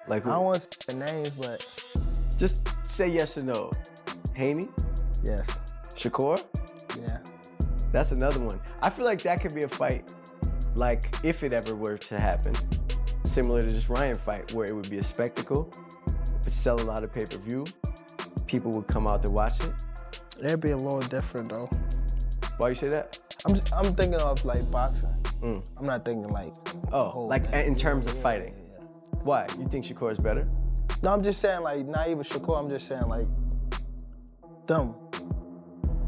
Like who? I don't want to say the names, but Just say yes or no. Haney? yes. Shakur? Yeah. That's another one. I feel like that could be a fight, like if it ever were to happen, similar to this Ryan fight, where it would be a spectacle, would sell a lot of pay-per-view, people would come out to watch it. It'd be a little different though. Why you say that? I'm thinking of like boxing. I'm not thinking like. In terms of fighting. Yeah. Why? You think Shakur is better? No, I'm just saying like not even Shakur. I'm just saying like them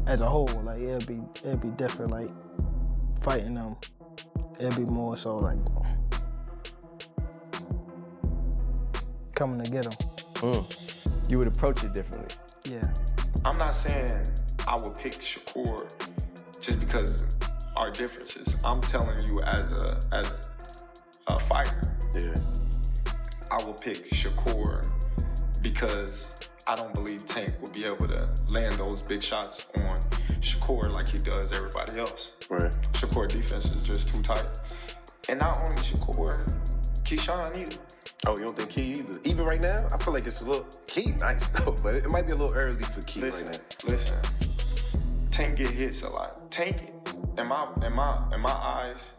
as a whole. Like it'd be different. Like fighting them, it'd be more so like coming to get them. You would approach it differently. Yeah. I'm not saying I would pick Shakur just because our differences. I'm telling you as a fighter. Yeah. I will pick Shakur because I don't believe Tank will be able to land those big shots on Shakur like he does everybody else. Right. Shakur defense is just too tight. And not only Shakur, Keyshawn either. Oh, you don't think Key either? Even right now, I feel like it's a little Key nice though, but it might be a little early for Key right now. Listen, Tank get hits a lot. Tank, in my eyes,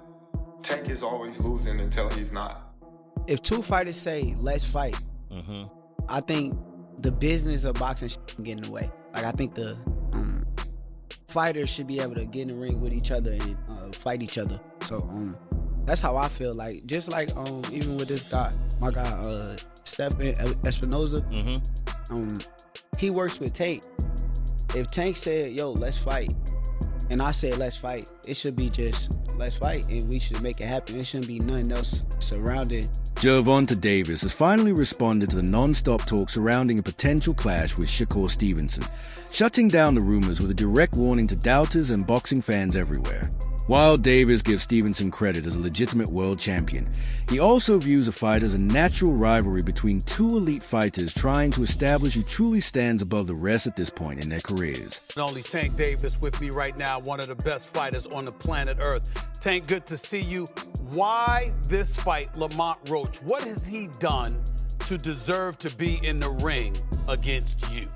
Tank is always losing until he's not. If two fighters say, let's fight, I think the business of boxing can get in the way. Like, I think the fighters should be able to get in the ring with each other and fight each other. So that's how I feel. Like, just like even with this guy, my guy, Stephen Espinoza, he works with Tank. If Tank said, yo, let's fight, and I said, let's fight, it should be just, let's fight, and we should make it happen. It shouldn't be nothing else surrounding. Gervonta Davis has finally responded to the non-stop talk surrounding a potential clash with Shakur Stevenson, shutting down the rumors with a direct warning to doubters and boxing fans everywhere. While Davis gives Stevenson credit as a legitimate world champion, he also views a fight as a natural rivalry between two elite fighters trying to establish who truly stands above the rest at this point in their careers. Not only Tank Davis with me right now, one of the best fighters on the planet Earth. Tank, good to see you. Why this fight, Lamont Roach? What has he done to deserve to be in the ring against you?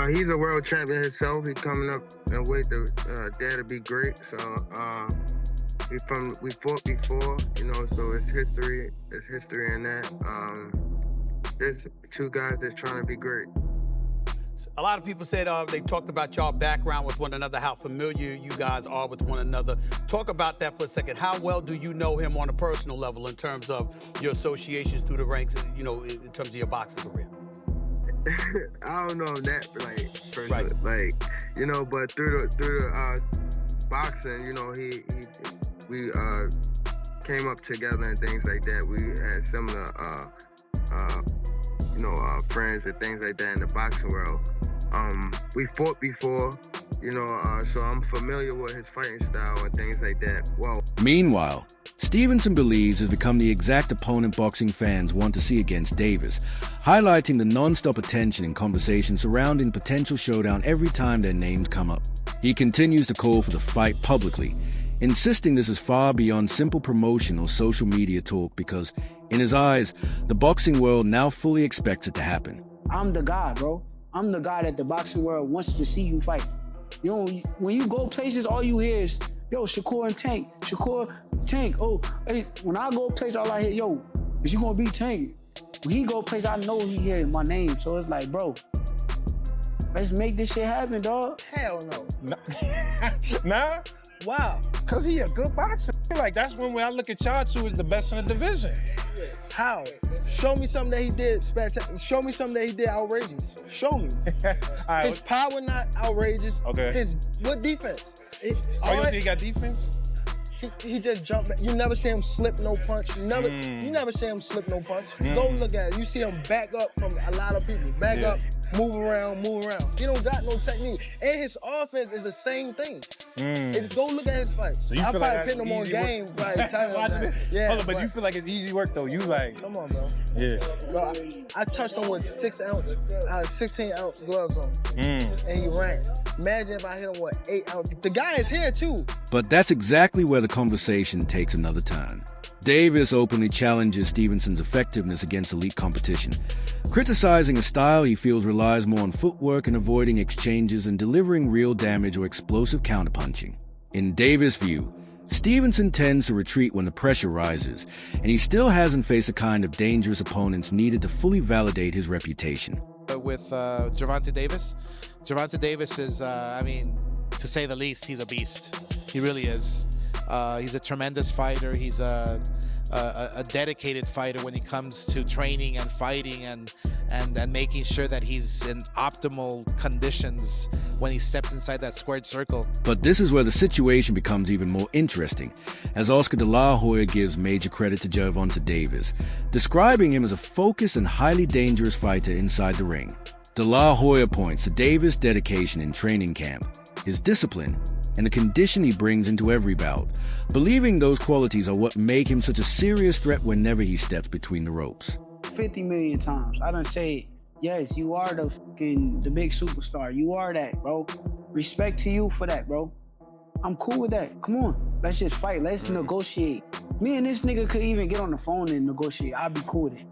He's a world champion himself. He's coming up and wait to dare to be great. So we fought before, you know. So it's history. It's history in that. There's two guys that's trying to be great. A lot of people said they talked about y'all background with one another, how familiar you guys are with one another. Talk about that for a second. How well do you know him on a personal level in terms of your associations through the ranks, you know, in terms of your boxing career? I don't know that, like, personally, right. Like, you know, but through the boxing, you know, we came up together and things like that. We had similar, friends and things like that in the boxing world. We fought before, you know, so I'm familiar with his fighting style and things like that. Well, meanwhile, Stevenson believes has become the exact opponent boxing fans want to see against Davis, highlighting the non-stop attention and conversation surrounding the potential showdown every time their names come up. He continues to call for the fight publicly, insisting this is far beyond simple promotion or social media talk because, in his eyes, the boxing world now fully expects it to happen. I'm the guy, bro. I'm the guy that the boxing world wants to see you fight. You know, when you go places, all you hear is, yo, Shakur and Tank. Shakur, Tank. Oh, hey, when I go place, all I hear, yo, is you gonna beat Tank? When he go place, I know he hear my name. So it's like, bro, let's make this shit happen, dog. Hell no. Nah? Wow. Cause he a good boxer. Like, that's when I look at y'all two as the best in the division. How? Show me something that he did spectacular. Show me something that he did outrageous. Show me. All right. His power not outrageous. Okay. What defense? You think he got defense? He just jumped back. You never see him slip no punch. You never see him slip no punch. Go look at it. You see him back up from a lot of people. Back up, move around. He don't got no technique. And his offense is the same thing. Go look at his fight. So you I feel probably like put him on game. Yeah. Hold on, but you feel like it's easy work though. You like. Come on, bro. Yeah. Bro, I touched him with 16-ounce gloves on. And he ran. Imagine if I hit him with 8 ounce. The guy is here too. But that's exactly where the conversation takes another turn. Davis openly challenges Stevenson's effectiveness against elite competition, criticizing a style he feels relies more on footwork and avoiding exchanges and delivering real damage or explosive counterpunching. In Davis' view, Stevenson tends to retreat when the pressure rises, and he still hasn't faced the kind of dangerous opponents needed to fully validate his reputation. With Gervonta Davis. Gervonta Davis is, to say the least, he's a beast. He really is. He's a tremendous fighter. He's a dedicated fighter when it comes to training and fighting and making sure that he's in optimal conditions when he steps inside that squared circle. But this is where the situation becomes even more interesting, as Oscar De La Hoya gives major credit to Gervonta Davis, describing him as a focused and highly dangerous fighter inside the ring. De La Hoya points to Davis' dedication in training camp, his discipline, and the condition he brings into every bout, believing those qualities are what make him such a serious threat whenever he steps between the ropes. 50 million times. I done say, yes, you are the big superstar. You are that, bro. Respect to you for that, bro. I'm cool with that. Come on, let's just fight. Let's negotiate. Me and this nigga could even get on the phone and negotiate. I'd be cool with it.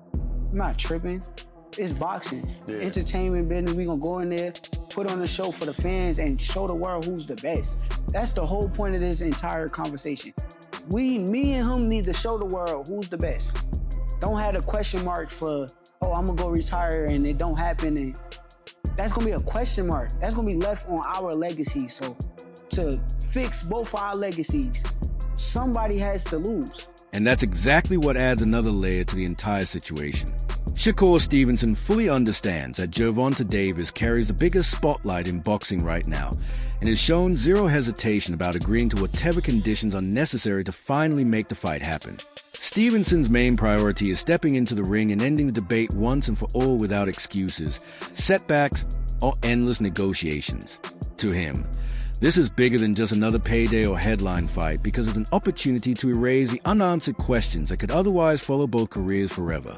I'm not tripping. It's boxing. Yeah. Entertainment business. We gonna go in there, put on a show for the fans and show the world who's the best. That's the whole point of this entire conversation. Me and him need to show the world who's the best. Don't have a question mark for, oh, I'm gonna go retire and it don't happen. And that's gonna be a question mark. That's gonna be left on our legacy. So to fix both our legacies, somebody has to lose. And that's exactly what adds another layer to the entire situation. Shakur Stevenson fully understands that Gervonta Davis carries the biggest spotlight in boxing right now and has shown zero hesitation about agreeing to whatever conditions are necessary to finally make the fight happen. Stevenson's main priority is stepping into the ring and ending the debate once and for all without excuses, setbacks, or endless negotiations. To him, this is bigger than just another payday or headline fight because it's an opportunity to erase the unanswered questions that could otherwise follow both careers forever.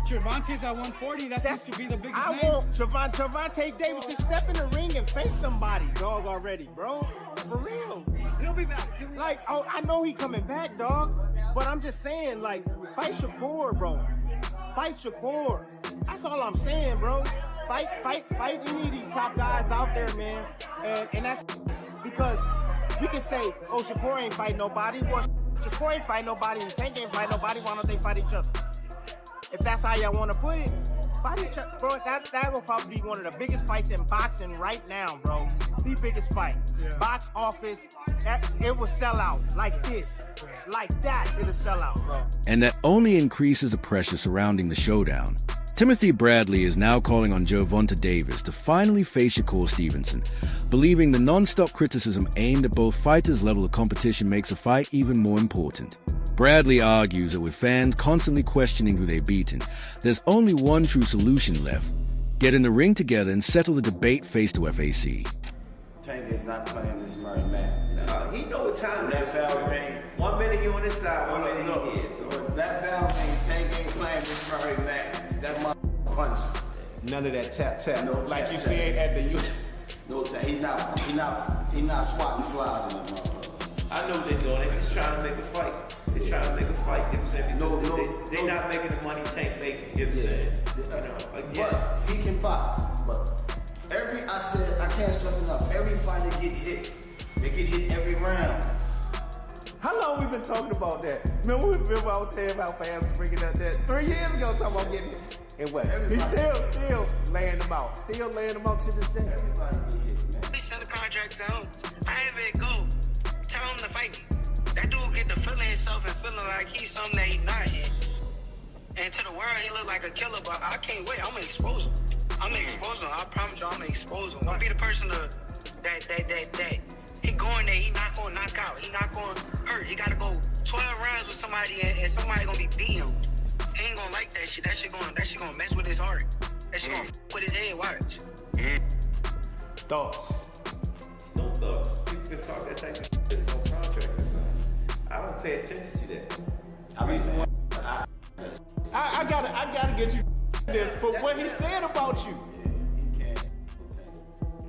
Gervonta's at 140, that seems to be the biggest name. I want Gervonta Davis to step in the ring and face somebody, dog, already, bro. For real. He'll be back. Like, oh, I know he coming back, dog. But I'm just saying, like, fight Shakur, bro. Fight Shakur. That's all I'm saying, bro. Fight. You need these top guys out there, man. And that's because you can say, oh, Shakur ain't fight nobody. Well, Shakur ain't fight nobody and Tank ain't fight nobody. Why don't they fight each other? If that's how y'all want to put it, fight each other. Bro, that will probably be one of the biggest fights in boxing right now, bro. The biggest fight. Yeah. Box office, it will sell out like this. Like that, it'll sell out, bro. And that only increases the pressure surrounding the showdown. Timothy Bradley is now calling on Gervonta Davis to finally face Shakur Stevenson, believing the non-stop criticism aimed at both fighters' level of competition makes the fight even more important. Bradley argues that with fans constantly questioning who they've beaten, there's only one true solution left: get in the ring together and settle the debate face to FAC. Tank is not playing this Murray man. He know what time that bell ring. 1 minute you on this side, 1 minute he here. So that bell ring, Tank ain't playing this Murray man. That motherfucker punch. None of that tap. No like tap, you said at the U. No tap. He not swatting flies in that motherfucker. I know what they're doing. They're just trying to make a fight. They're trying to make a fight. You know what I'm saying? They're not making the money Tank making. You know what I'm saying? But he can box. But I can't stress enough. Every fighter get hit. They get hit every round. How long we been talking about that? Remember I was saying about fans bringing up that 3 years ago, talking about getting hit. And what? He's still laying them out. Still laying them out to this day. Everybody get hit, man. They send the contract down. I have it go. Tell him to fight me. That dude get the feeling himself and feeling like he's something that he's not yet. And to the world, he look like a killer, but I can't wait. I'm gonna expose him. I promise you, I'm gonna expose him. I'll be the person that he going there, he not gonna knock out. He not gonna hurt. He gotta go 12 rounds with somebody and somebody gonna be beating him. He ain't gonna like that shit. That shit gonna mess with his heart. That shit gonna with his head. Watch. Thoughts? No thoughts. People can talk that type of shit. There's no contract. I don't pay attention to that. I gotta get you this for what he said about you. He can't.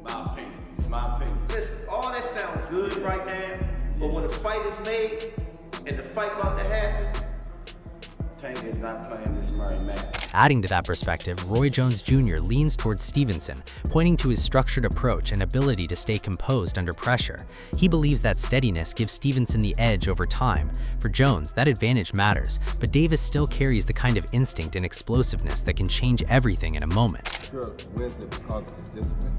My opinion. It's my opinion. Listen, all that sounds good right now, but when the fight is made and the fight about to happen, Tank is not playing this Murray match. Adding to that perspective, Roy Jones Jr. leans towards Stevenson, pointing to his structured approach and ability to stay composed under pressure. He believes that steadiness gives Stevenson the edge over time. For Jones, that advantage matters, but Davis still carries the kind of instinct and explosiveness that can change everything in a moment. Sure, wins it because of his discipline.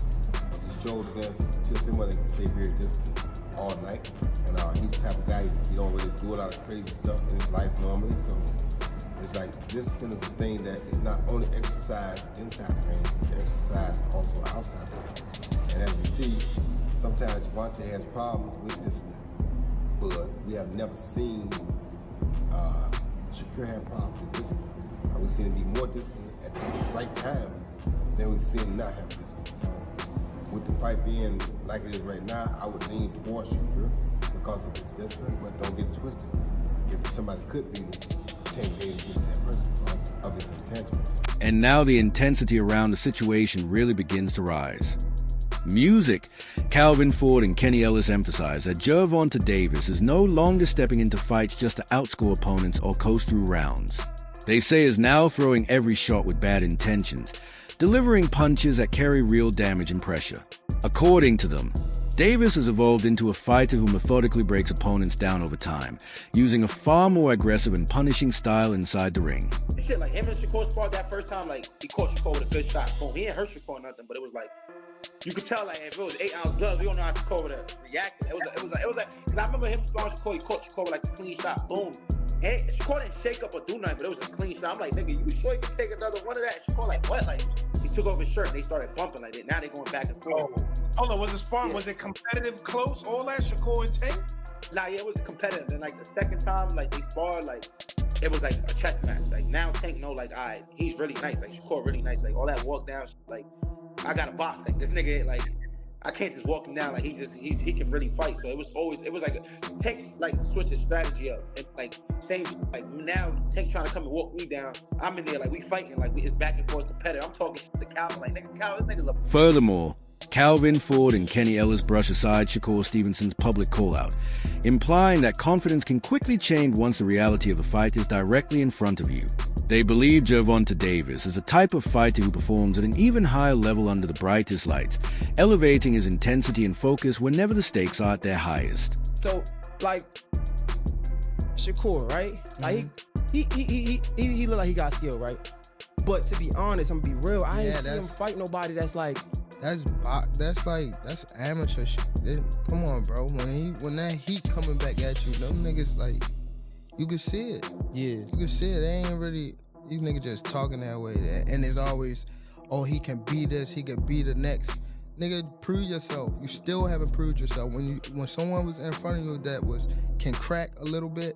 He showed against just him that he can stay very disciplined all night. And he's the type of guy, he don't really do a lot of crazy stuff in his life normally. So it's like discipline is a thing that is not only exercised inside the ring, it's exercised also outside the ring. And as we see, sometimes Gervonta has problems with discipline, but we have never seen Shakur have problems with discipline. We've seen him be more disciplined at the right time than we've seen him not have discipline. So with the fight being like it is right now, I would lean towards Shakur because of his discipline, but don't get it twisted. If somebody could be Tank Davis with that person because of his intentions. And now the intensity around the situation really begins to rise. Music. Calvin Ford and Kenny Ellis emphasize that Gervonta Davis is no longer stepping into fights just to outscore opponents or coast through rounds. They say is now throwing every shot with bad intentions, delivering punches that carry real damage and pressure. According to them, Davis has evolved into a fighter who methodically breaks opponents down over time, using a far more aggressive and punishing style inside the ring. Shit, like him and Shakur sparred that first time, like he caught Shakur with a good shot. Boom, he ain't hurt Shakur or nothing, but it was like you could tell, like if it was 8-ounce gloves, we don't know how Shakur would have reacted. It was like because I remember him sparring Shakur, he caught Shakur with like a clean shot, boom. And Shakur didn't shake up or do nothing, but it was a clean shot. I'm like, nigga, you sure you can take another one of that? Shakur like, what? Like, he took off his shirt and they started bumping like that. Now they going back and forth. Hold on, was it sparring? Yeah. Was it competitive, close, all that, Shakur and Tank? Nah, yeah, it was competitive. And like the second time, like they sparred, like it was like a chess match. Like now Tank know, like, all right, he's really nice. Like Shakur really nice. Like all that walk down, like I got a box. Like this nigga, like I can't just walk him down. Like he can really fight. So it was like Tank like switch his strategy up and like same like now Tank trying to come and walk me down. I'm in there like we fighting like it's back and forth competitive. I'm talking shit to Calvin like nigga Calvin, this nigga's a. Furthermore, Calvin Ford and Kenny Ellis brush aside Shakur Stevenson's public call-out, implying that confidence can quickly change once the reality of the fight is directly in front of you. They believe Gervonta Davis is a type of fighter who performs at an even higher level under the brightest lights, elevating his intensity and focus whenever the stakes are at their highest. So, like, Shakur, right? Like, he look like he got skill, right? But to be honest, I'm gonna be real, I ain't see him fight nobody that's like... That's amateur shit. Come on, bro. When that heat coming back at you, them niggas like, you can see it. Yeah. You can see it. They ain't really, these niggas just talking that way. And it's always, oh, he can be this, he can be the next. Nigga, prove yourself. You still haven't proved yourself. When someone was in front of you that can crack a little bit,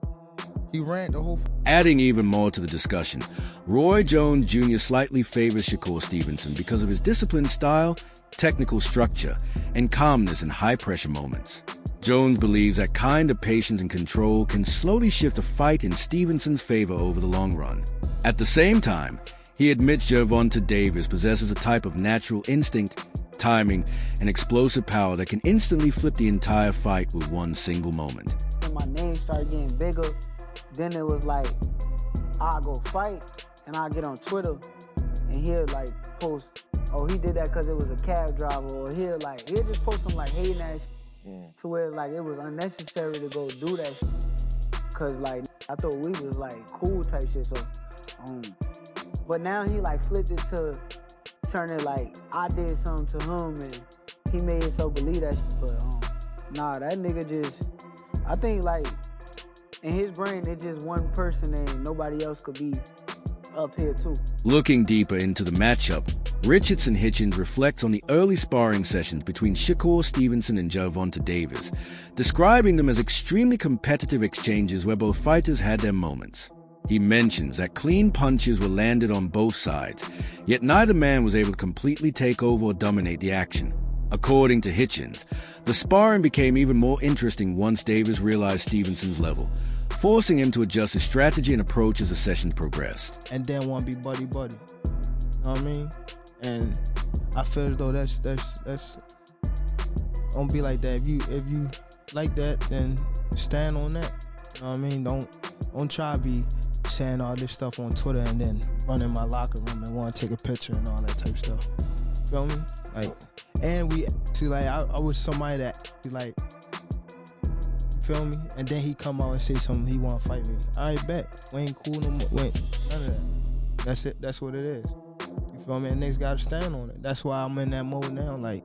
he ran the whole... Adding even more to the discussion, Roy Jones Jr. slightly favors Shakur Stevenson because of his disciplined style, technical structure, and calmness in high-pressure moments. Jones believes that kind of patience and control can slowly shift a fight in Stevenson's favor over the long run. At the same time, he admits Gervonta Davis possesses a type of natural instinct, timing, and explosive power that can instantly flip the entire fight with one single moment. When my name started getting bigger, then it was like, I'll go fight, and I'll get on Twitter, and he'll like post, oh, he did that because it was a cab driver, or he'll just post some like hating ass to where like it was unnecessary to go do that shit. Cause like I thought we was like cool type shit. So but now he like flipped it to turn it like I did something to him and he made himself believe that shit. But nah, that nigga just, I think like in his brain it's just one person and nobody else could be up here too. Looking deeper into the matchup, Richardson Hitchens reflects on the early sparring sessions between Shakur Stevenson and Gervonta Davis, describing them as extremely competitive exchanges where both fighters had their moments. He mentions that clean punches were landed on both sides, yet neither man was able to completely take over or dominate the action. According to Hitchens, the sparring became even more interesting once Davis realized Stevenson's level, forcing him to adjust his strategy and approach as the session progressed. And then want to be buddy-buddy. You know what I mean? And I feel as though that's don't be like that. If you like that, then stand on that. You know what I mean? Don't try to be saying all this stuff on Twitter and then run in my locker room and want to take a picture and all that type stuff. Feel me? Like, and we actually, like, I was somebody that like, feel me? And then he come out and say something, he want to fight me. I bet. We ain't cool no more. None of that. That's it. That's what it is. You feel me? And niggas got to stand on it. That's why I'm in that mode now. Like,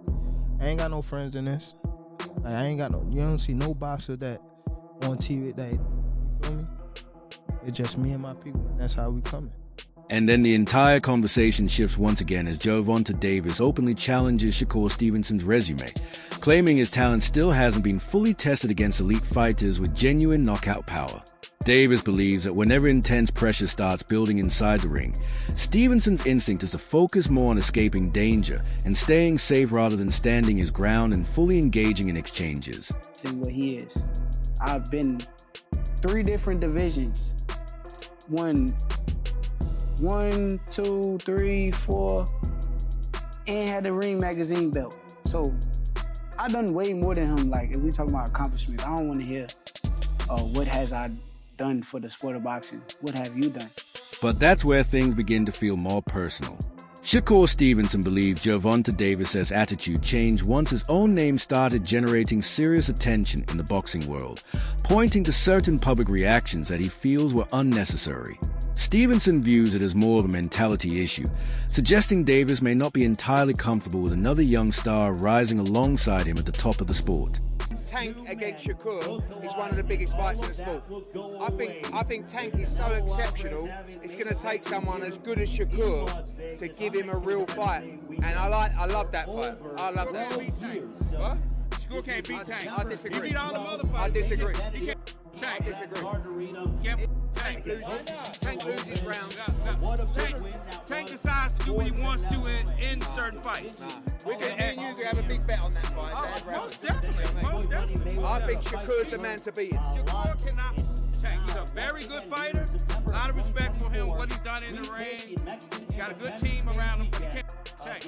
I ain't got no friends in this. Like, I ain't got no, you don't see no boxer that on TV that, you feel me? It's just me and my people, and that's how we coming. And then the entire conversation shifts once again as Gervonta Davis openly challenges Shakur Stevenson's resume, claiming his talent still hasn't been fully tested against elite fighters with genuine knockout power. Davis believes that whenever intense pressure starts building inside the ring, Stevenson's instinct is to focus more on escaping danger and staying safe rather than standing his ground and fully engaging in exchanges. What he is. I've been 3 different divisions. One, 2, 3, 4, and had the Ring Magazine belt. So I done way more than him. Like, if we talk about accomplishments, I don't want to hear what has I done for the sport of boxing. What have you done? But that's where things begin to feel more personal. Shakur Stevenson believes Gervonta Davis' attitude changed once his own name started generating serious attention in the boxing world, pointing to certain public reactions that he feels were unnecessary. Stevenson views it as more of a mentality issue, suggesting Davis may not be entirely comfortable with another young star rising alongside him at the top of the sport. Tank against Shakur is one of the biggest fights in the sport. I think Tank is so exceptional, it's going to take someone as good as Shakur to give him a real fight. And I love that fight. I love that. What? Shakur can't beat Tank. I disagree. He beat all the other fighters. I disagree. He can't Tank. I disagree. Tank loses rounds. Tank decides to do what he wants to in certain fights. We can you have a big bet on that fight. Most definitely. I think Shakur's the man to beat him. Shakur cannot Tank. He's a very good fighter. A lot of respect for him, what he's done in the ring. He's got a good team around him, but he can't Tank.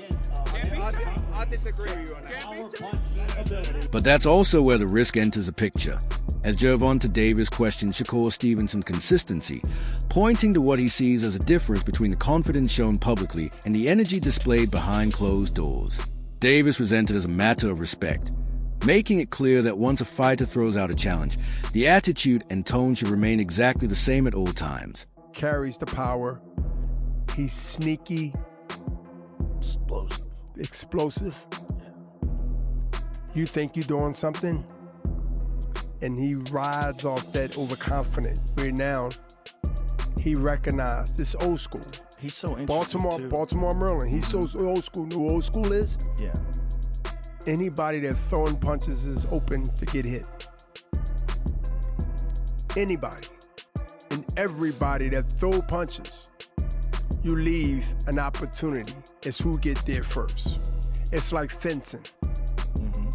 Can't beat Tank. I disagree with you on that. Can't beat Tank. But that's also where the risk enters the picture, as Gervonta Davis questions Shakur Stevenson's consistency, pointing to what he sees as a difference between the confidence shown publicly and the energy displayed behind closed doors. Davis presented as a matter of respect, making it clear that once a fighter throws out a challenge, the attitude and tone should remain exactly the same at all times. Carries the power. He's sneaky. Explosive. You think you're doing something, and he rides off that overconfident. Where now he recognized this old school. He's so interesting Baltimore, Maryland. He's so old school. Know what old school is? Yeah. Anybody that throwing punches is open to get hit. Anybody and everybody that throw punches, you leave an opportunity. It's who get there first. It's like fencing. Mm-hmm.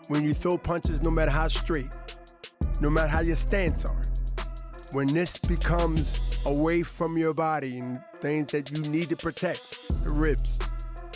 When you throw punches, no matter how straight, no matter how your stance are, when this becomes away from your body and things that you need to protect, the ribs,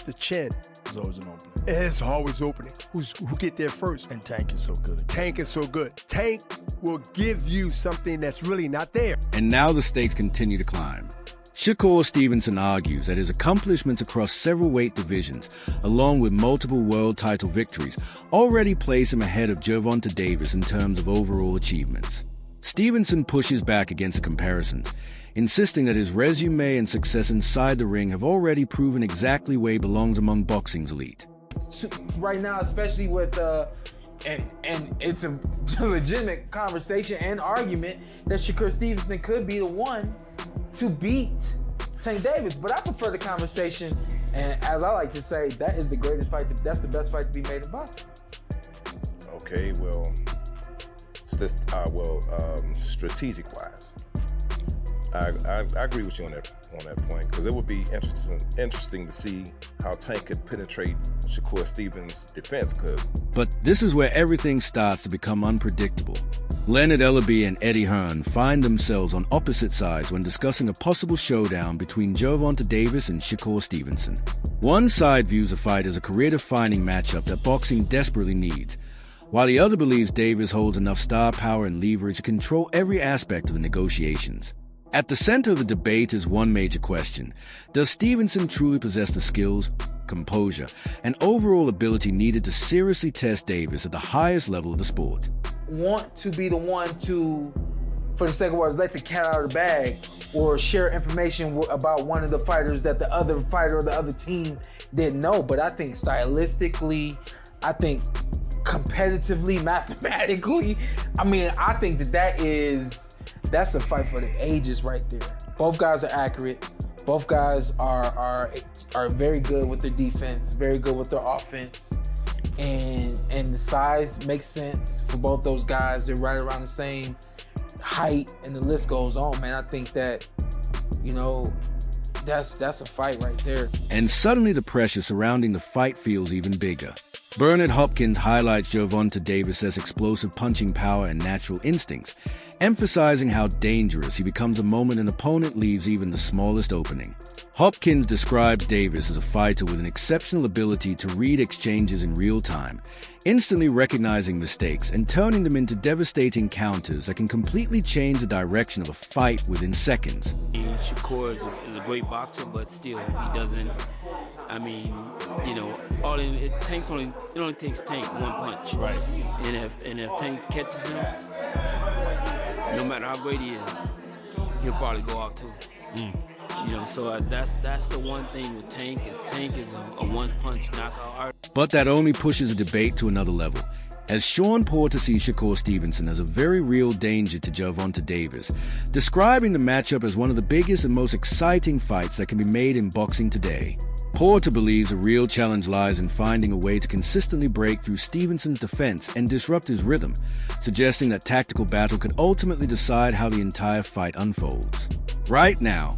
the chin. There's always an opening. It's always opening. Who get there first? And Tank is so good. Tank is so good. Tank will give you something that's really not there. And now the stakes continue to climb. Shakur Stevenson argues that his accomplishments across several weight divisions, along with multiple world title victories, already place him ahead of Gervonta Davis in terms of overall achievements. Stevenson pushes back against the comparisons, insisting that his resume and success inside the ring have already proven exactly where he belongs among boxing's elite. Right now, especially with and it's a legitimate conversation and argument that Shakur Stevenson could be the one to beat Tank Davis. But I prefer the conversation, and as I like to say, that is the greatest fight. That's the best fight to be made in boxing. Okay, well, strategic-wise, I agree with you on that point, because it would be interesting to see how Tank could penetrate Shakur Stevens' defense. But this is where everything starts to become unpredictable. Leonard Ellaby and Eddie Hearn find themselves on opposite sides when discussing a possible showdown between Gervonta Davis and Shakur Stevenson. One side views the fight as a career-defining matchup that boxing desperately needs, while the other believes Davis holds enough star power and leverage to control every aspect of the negotiations. At the center of the debate is one major question. Does Stevenson truly possess the skills, composure, and overall ability needed to seriously test Davis at the highest level of the sport? Want to be the one to, for the sake of words, let the cat out of the bag or share information about one of the fighters that the other fighter or the other team didn't know. But I think stylistically, I think competitively, mathematically, I think that's a fight for the ages right there. Both guys are accurate. Both guys are very good with their defense, very good with their offense. And the size makes sense for both those guys. They're right around the same height, and the list goes on, man. I think that, that's a fight right there. And suddenly the pressure surrounding the fight feels even bigger. Bernard Hopkins highlights Gervonta Davis's explosive punching power and natural instincts, emphasizing how dangerous he becomes the moment an opponent leaves even the smallest opening. Hopkins describes Davis as a fighter with an exceptional ability to read exchanges in real time, instantly recognizing mistakes and turning them into devastating counters that can completely change the direction of a fight within seconds. Shakur is a great boxer, but still, he doesn't. It only takes Tank one punch. Right. And if Tank catches him, no matter how great he is, he'll probably go out too. So that's the one thing with Tank is a one-punch knockout artist. But that only pushes the debate to another level, as Sean Porter sees Shakur Stevenson as a very real danger to Gervonta Davis, describing the matchup as one of the biggest and most exciting fights that can be made in boxing today. Porter believes a real challenge lies in finding a way to consistently break through Stevenson's defense and disrupt his rhythm, suggesting that tactical battle could ultimately decide how the entire fight unfolds. Right now,